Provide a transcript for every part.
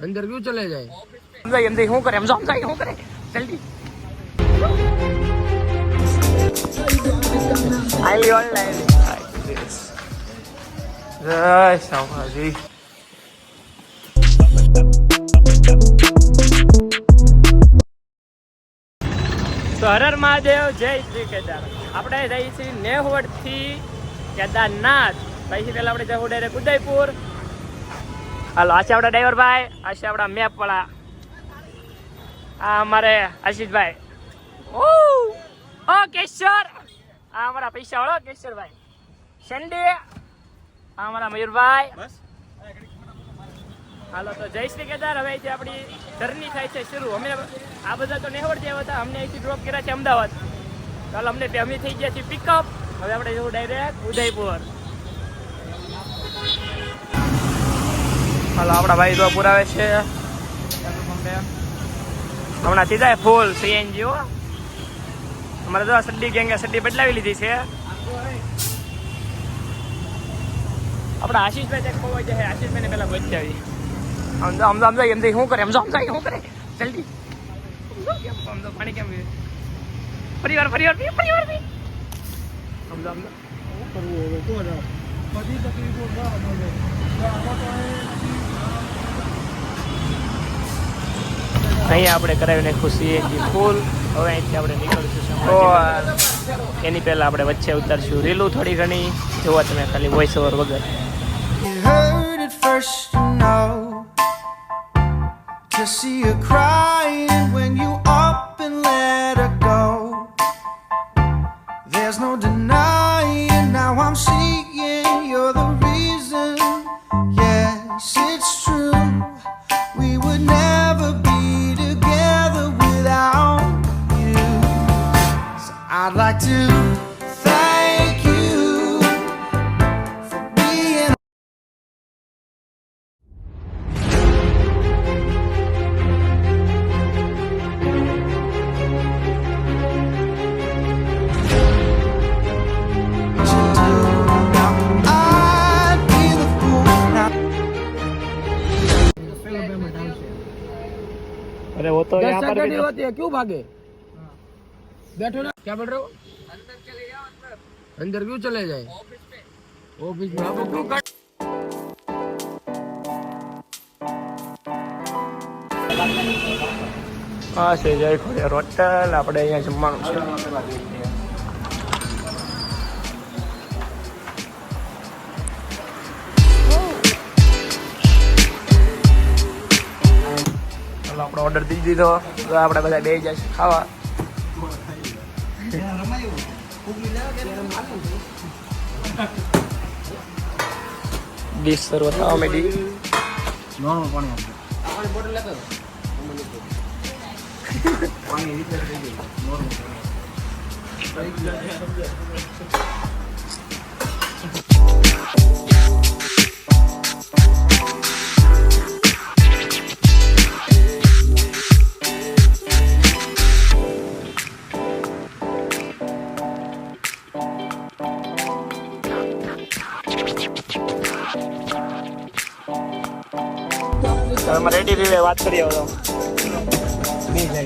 अंदर क्यों चले जाए એમ શું કરે એમ શું કરે જલ્દી આઈ ઓનલાઈન જય શામજી તો હર મહાદેવ જય શ્રી કેદાર આપણે જઈએ છીએ નેહવડ થી કેદારનાથ પછી પહેલા આપણે જવું ડાયરેક્ટ ઉદયપુર હાલો આ છે આપણા ડ્રાઈવર ભાઈ આ છે આપણા મેપ વાળા આ અમારે આશીષભાઈ ઓ કેશર આ અમારા પૈસા વાળો કેશરભાઈ શંડે આ અમારા મયુરભાઈ હાલો તો જય શ્રી કેદાર હવે અહીંથી આપણી જર્ની થાય છે શરૂ અમે આ બધા તો નેહવડ જેવા હતા અમને અહીંથી ડ્રોપ કર્યા છે અમદાવાદ ચાલો અમને અમે થઈ ગયા છીએ પિકઅપ હવે આપણે જવું ડાયરેક્ટ ઉદયપુર હાલો આપણા ભાઈ તો પુરાવે છે હમણાં સીધા ફૂલ સીએનજી હો અમારે તો સડ્ડી ગેંગે સડ્ડી બદલાવી લીધી છે આપણા આશીષભાઈ ત્યાં ખોવાઈ જાય આશીષભાઈને પહેલાં બચાવી આમ એમ શું કરે એમ શું કરે જલ્દી આમ તો પાણી કેમ પરિવાર અહીંયા આપણે કરાવીને ખુશી ફૂલ હવે અહીંથી આપણે નીકળીશું એની પહેલાં આપણે વચ્ચે ઉતારશું રીલું થોડી ઘણી જોવા તમે ખાલી વોઇસ ઓવર વગર To see her crying when you up and let her go. There's no denying now I'm seeing you're the reason. Yes, it's true. We would never be together without you. So I'd like to thank you for being अरे वो तो यहाँ पर भी होती है क्यों भागे बैठो ना क्या बोल रहे हो अंदर क्यों चले जाए ऑफिस में आप क्यों कट हाँ से जय खोड़िया होटल આપણે અહીંયા જમવાનું છે આપણે ઓર્ડર દઈ દીધો તો આપણે બધા બે જાય છે ખાવા ડીશ સર્વ થવા માંડી નોર્મલ પાણી રેડી રીવે વાત કરી આવો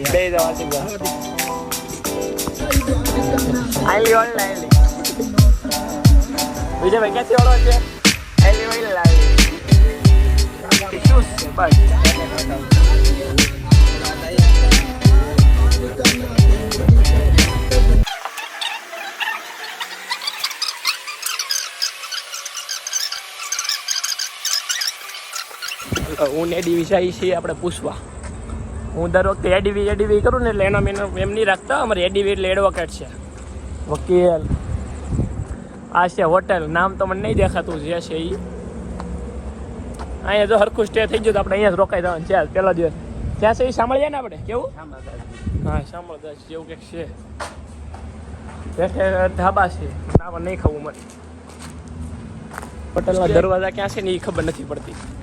બે જવા આઈલી ઓનલાઈન વિજયભાઈ ક્યાંથી ઓળો છે આઈલી ઓનલાઈન શું છે બસ હું એડીવી જાય છીએ આપણે પૂછવા હું દર વખતે એડીવી કરું ને એટલે એનો એમ નહીં રાખતા અમારે એડીવી એટલે એડવોકેટ છે વકીલ આ છે હોટેલ નામ તો મને નહીં દેખાતું જે છે એ અહીંયા જો હરખું સ્ટે થઈ ગયું તો આપણે અહીંયા જ રોકાઈ જવાનું છે પહેલો દિવસ ત્યાં છે એ સાંભળીએ ને આપણે કેવું હા સાંભળદાસ જેવું કંઈક છે ધાબા છે નામ નહીં ખબર મને હોટલના દરવાજા ક્યાં છે ને એ ખબર નથી પડતી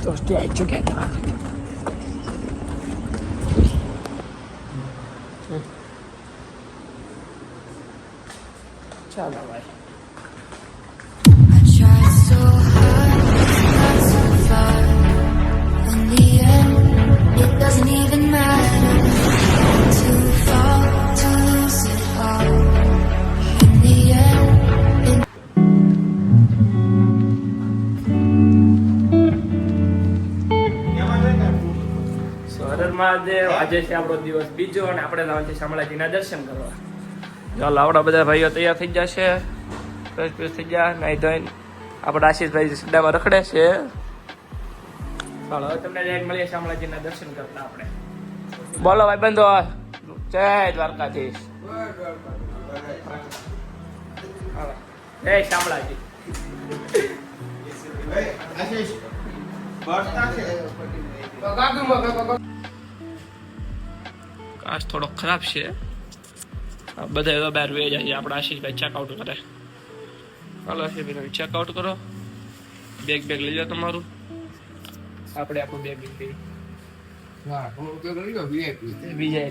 તો stay together. ચાલો ભાઈ. so high, not so far. In the end, it doesn't even matter. To fall, to lose it all. In the end, હર મહાદેવ. આજે છે આપણો દિવસ બીજો અને આપણે જવાનું છે શામળાજીના દર્શન કરવા. ચાલો આપણા બધા ભાઈઓ તૈયાર થઈ જશે, ફ્રેશ થઈ ગયા, નાઈ ધોઈને. આપણા આશીષભાઈ સિદ્ધામાં રખડે છે. ચાલો હવે તમને ડાયરેક્ટ મળીએ શામળાજીના દર્શન કરતા આપણે. બોલો ભાઈ બંધો, જય દ્વારકાધીશ. હાલો. જય શામળાજી. કાશ થોડો ખરાબ છે. બધા બહાર વે જાય. આપણા આશીષભાઈ ચેકઆઉટ કરે. હાલો આશીષભાઈ ચેકઆઉટ કરો. બેગ લઈ લો તમારું. આપણે આપણું બેગ લઈ હા હું ઉપયોગ કરી લો વીઆઈપી બીજા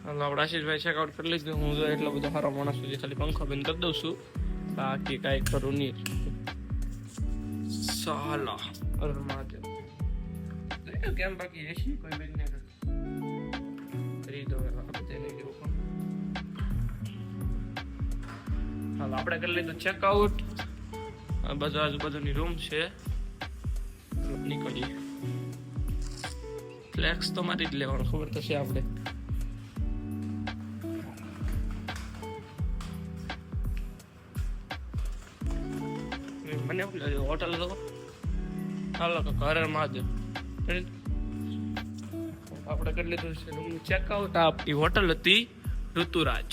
હાલો આપણે આશીષભાઈ ચેકઆઉટ કરી લીધું. હું જો એટલો બધો સારો માણસ સુધી ખાલી પંખો બંધ કરી દઉં છું, બાકી કાંઈ કરું નહીં. ચાલો હર મહાદેવ. કેમ બાકી એસી કોઈ બેન ને કરી દો. હાલો આપણે કરી લીધું ચેકઆઉટ. બધા આજુબાજુની રૂમ છે. નીકળીએ. ફ્લેક્સ તો મારી જ લેવાનું, ખબર તો છે આપણે. મને એવું લાગે હોટલ તો હાલો તો ઘરે મહાદેવ. આપણે કરી લીધું છે રૂમનું ચેકઆઉટ. આપણી હોટલ હતી ઋતુરાજ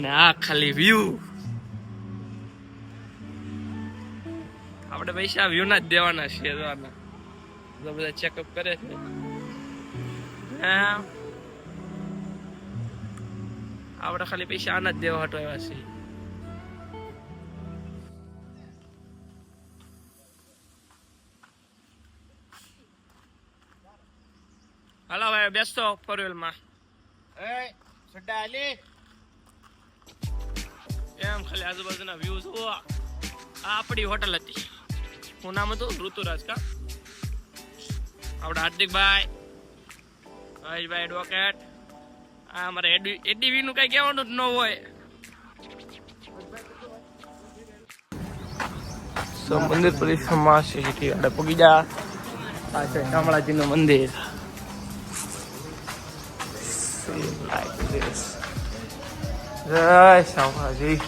ને આ ખાલી વ્યૂ. આપણે પૈસા વ્યૂ ના જ દેવાના છે. બધા ચેકઅપ કરે છે. આપણે ખાલી પૈસા આના જ દેવા હટો આવ્યા છીએ. હાલો ભાઈ બેસતો ફોર વ્હીલમાં. એમ ખાલી આજુબાજુના વ્યૂ જુઓ. આ આપણી હોટલ હતી. શું નામ હતું? ઋતુરાજ. કા આપણા હાર્દિકભાઈ, હરેશભાઈ એડવોકેટ. આ અમારે એડીવી નું કઈ કહેવાનું જ ન હોય. મંદિર પરિસરમાં આપણે પગી જા. આ છે શામળાજી નું મંદિર. Like this. જય શામળાજી.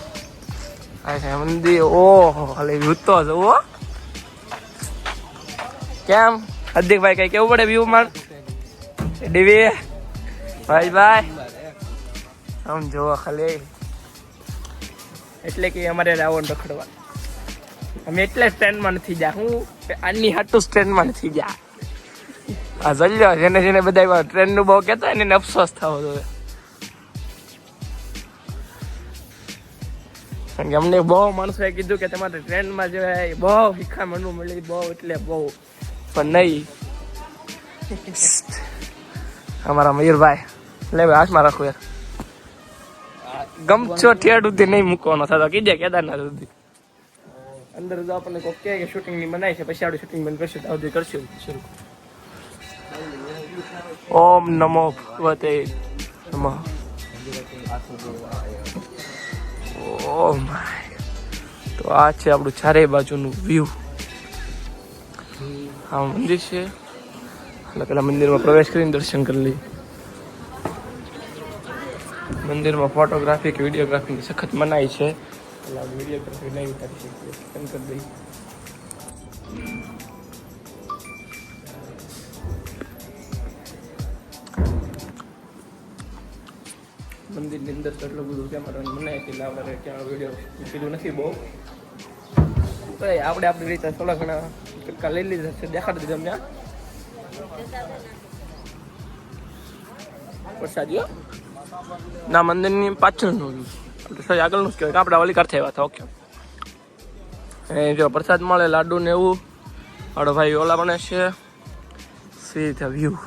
આ છે મંદિર. ઓહો ખાલી જૂતો જુઓ. કેમ હાર્દિકભાઈ કઈ કેવું પડે વ્યૂ માં? ડીવી ભાઈ સમજો ખાલી. એટલે કે અમારે રાવણ રખડવા. અમે એટલે સ્ટેન્ડમાં નથી જા. હું આની હાટું સ્ટેન્ડમાં નથી જા. આ જલ્યો જેને બધા ટ્રેન નું બહુ કેતા હોય ને અફસોસ થવો જોઈએ. કારણ કે અમને બહુ માણસોએ કીધું કે તમારે ટ્રેનમાં જે બહુ શીખામણું મળી, બહુ એટલે બહુ. પણ નહીં. અમારા મયુરભાઈ લે હાથમાં રાખો યાર. ગમચો ઠેડ સુધી નહીં મૂકવાનો થતો. કીધે કેદારનાથ સુધી. અંદર જો આપણને કોઈ કહે કે શૂટિંગ ની બનાવી છે, પછી આપણે શૂટિંગ બંધ કરશું તો સુધી કરશું શરૂ. ઓમ નમો ભગવતે નમઃ. Oh my. તો આ છે આપણું ચારે બાજુનું વ્યૂ. આ મંદિર છે. એટલે પેલા મંદિરમાં પ્રવેશ કરીને દર્શન કરી લઈએ. મંદિરમાં ફોટોગ્રાફી કે વિડીયોગ્રાફીની સખત મનાઈ છે. એટલે આપણે વિડીયોગ્રાફી નહીં ઉતારી શકીએ. બંધ કરી દઈએ. મંદિરની અંદર તો એટલું બધું કેમેરા મનાય એટલે આપણે ક્યાં વિડીયો કીધું નથી બહુ. તો આપણે આપણી રીતે થોડા ઘણા કટકા લઈ લીધા છે. દેખાડી દીધા અમને પ્રસાદીઓ. ના મંદિરની પાછળનું આપણે આગળનું જ કહેવાય. આપણે ઓલી કરતા આવ્યા હતા. ઓકે. એ જો પ્રસાદ મળે લાડુ ને એવું. આપણો ભાઈ ઓલા બને છે સી ધ વ્યૂ.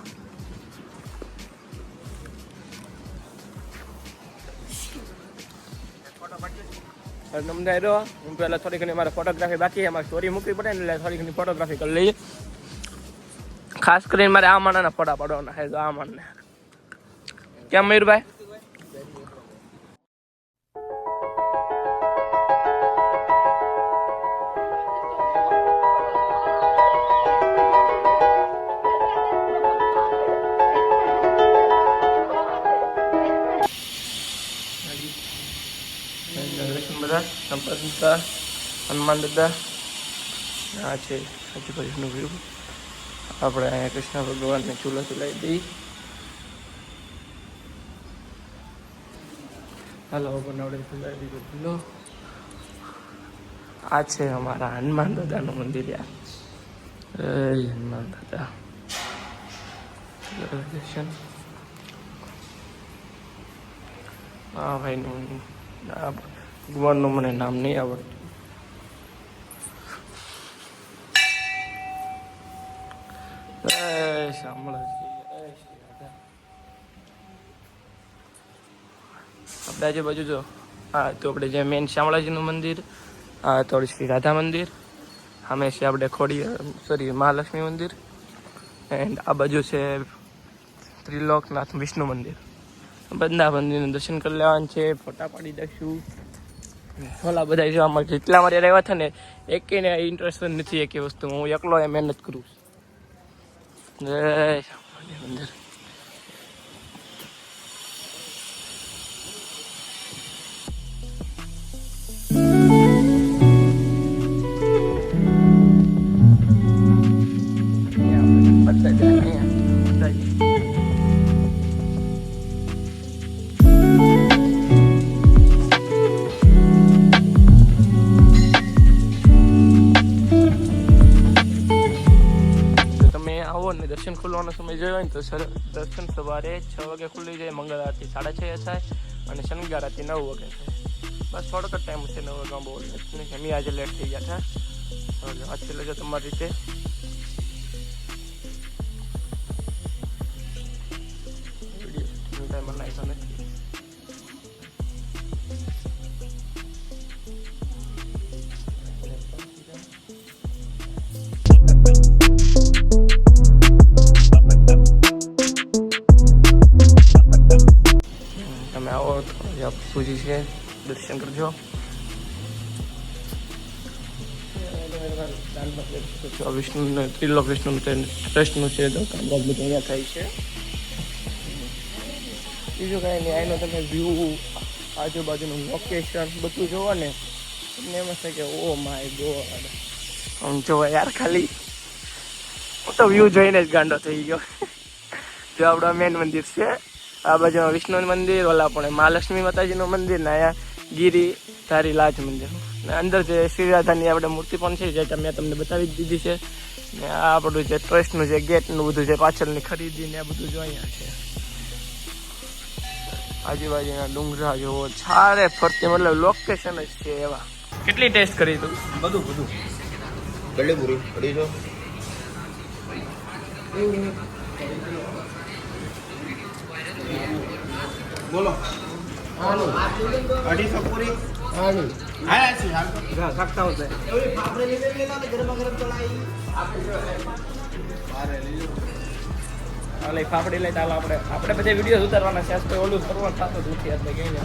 હું પહેલાં થોડી ઘણી મારે ફોટોગ્રાફી બાકી છે, મારે સ્ટોરી મૂકવી પડે ને એટલે થોડી ઘણી ફોટોગ્રાફી કરી લઈએ. ખાસ કરીને મારે આ માણસના ફોટા પાડવાના છે. તો આ માણને કેમ મયુરભાઈ? બધા સંપર્ક હનુમાન દાદા આ છે આજુબાજુનું વ્યૂ. આપણે અહીંયા કૃષ્ણ ભગવાનને ચૂલો ચલાવી દઈએ. હાલો બનાવડે ચલાવી દીધો ચૂલો. આ છે અમારા હનુમાન દાદાનું મંદિર. યાર હનુમાન દાદા દર્શન. હા ભાઈનું ભગવાનનું મને નામ નહીં આવડતું. આપણે આજુબાજુ જો હા તો આપણે જે મેન શામળાજીનું મંદિર, આ તો શ્રી રાધા મંદિર, હંમેશા આપણે મહાલક્ષ્મી મંદિર, એન્ડ આ બાજુ છે ત્રિલોકનાથ વિષ્ણુ મંદિર. બધા મંદિરનું દર્શન કરી લેવાનું છે, ફોટા પાડી દઈશું. ઓલા બધા જો આમાં જેટલા મારે રહેવા હતા ને એકેને ઇન્ટરેસ્ટ નથી એક વસ્તુ. હું એકલો એ મહેનત કરું છું. મંદિર દર્શન ખુલવાનો સમય જોયો ને તો દર્શન સવારે 6 વાગે ખુલી જાય, મંગળ આરતી 6:30 થાય અને શનિવાર આરતી 9 વાગે થાય. બસ થોડોક જ ટાઈમ છે 9 વાગ્યા બહુ લેટ નહીં. અમે આજે લેટ થઈ ગયા હતા. વાંચી લેજો તમારી રીતે. વિડીયો ટાઈમ બનાવ્યો નથી. તમે આવો તો સૂજી છે, દર્શન કરજો. વિષ્ણુ ત્રિલોક વિષ્ણુ ટ્રસ્ટનું છે તો કામકાજ બધું અહીંયા થાય છે. બીજું કાંઈ નહીં. આનો તમે વ્યૂ, આજુબાજુનું લોકેશન બધું જોવો ને તમને એમ હશે કે ઓ માય ગોડ. આમ જોવો યાર, ખાલી હું તો વ્યૂ જોઈને જ ગાંડો થઈ ગયો. જો આપણું મેન મંદિર છે, આ બાજુમાં વિષ્ણુનું મંદિર, ઓલા પણ મહાલક્ષ્મી માતાજીનું મંદિર ને અહીંયા ગિરી ધારી લાજ મંદિર. ને અંદર જે શ્રી રાધાની આપણે મૂર્તિ પણ છે જે મેં તમને બતાવી જ દીધી છે. ને આ આપણું જે ટ્રસ્ટનું જે ગેટનું બધું છે પાછળની ખરીદી ને આ બધું જો અહીંયા છે. આજુબાજુના ડુંગરા જોવો, ચારે ફરતી મતલબ લોકેશન જ છે એવા. કેટલી ટેસ્ટ કરી તું? બધું ગળે પૂરી પડી જો. બોલો 250 પૂરી. શકતા હોતે ફાફડી લઈ ચાલો. આપણે બધે વિડીયો ઉતારવાના છે. આજ ઓલું કરવાનું થતું જ નથી. આપણે કહીને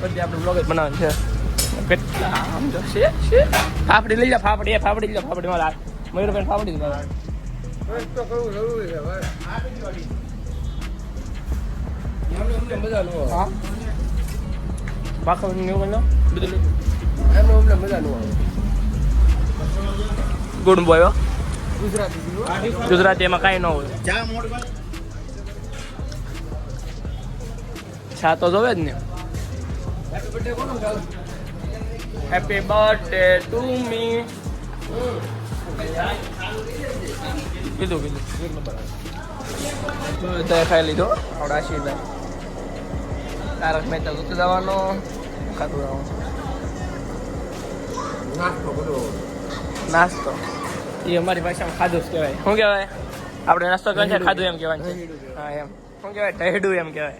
બધી આપણે બ્લોગ જ બનાવવાનું છે. કેટલા આમ જો છે ફાફડી લઈ જા. ફાફડી લઈ જા. ફાફડી મારા મયુરભાઈ ફાફડી જ તો કરવું જરૂરી છે ભાઈ. મજા નો હા બાખો બધું એનો અમને મજા નો આવે. ગુડ બોય ગુજરાતી ગુજરાતી એમાં કાંઈ ન હોય. ચા તો જોવે જ ને. Happy birthday to me. કીધું બધા ખાઈ લીધો. આવડા આશીર્વાદ તારક મહેતા જતો જવાનો ખાતું જવાનું. નાસ્તો બધો નાસ્તો એ અમારી ભાષામાં ખાધું જ કહેવાય. શું કહેવાય? આપણે નાસ્તો કરીને ખાધું એમ કહેવાય છે. હા એમ શું કહેવાય? ઢહેડું એમ કહેવાય.